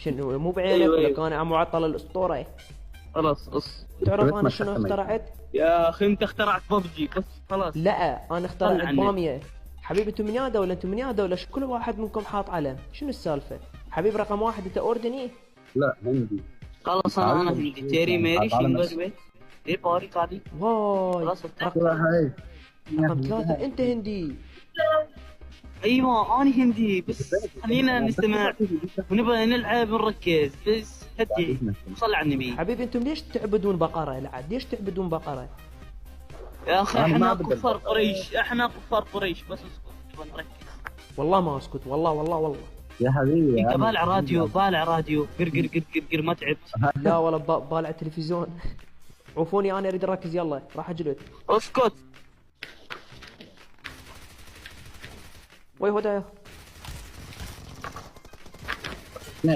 شنو مو بعينك أيوة ولا أيوة. كان معطل الاسطوره؟ خلاص قص. تعرف انا شنو اخترعت؟ يا اخي انت اخترعت ببجي بس خلاص. لا انا طلع اخترعت عني. باميه. حبيبي انتم من يا دوله انتم من يا دوله كل واحد منكم حاط علم، شنو السالفه؟ حبيب رقم واحد انت اردني؟ لا هندي. خلاص انا هندي. تيري ميري شينغر بيت. ايه باري قاعدي. واي خلاص افتح. رقم ثلاثة انت هندي. ايوه انا هندي بس خلينا نستمع ونبغى نلعب ونركز بس هدي وصل على النبي. حبيبي انتم ليش تعبدون بقرة العاد؟ ليش تعبدون بقرة؟ يا اخي أنا ما احنا أعبد كفار البقرة. قريش، احنا كفار قريش بس اسكت نبغى نركز. والله ما اسكت، والله والله والله. يا حبيبي انت بالع راديو بالع راديو قر قر قر قر ما تعبت. لا ولا بالع التلفزيون. عوفوني انا اريد اركز، يلا راح اجلد. اسكت. وي هدى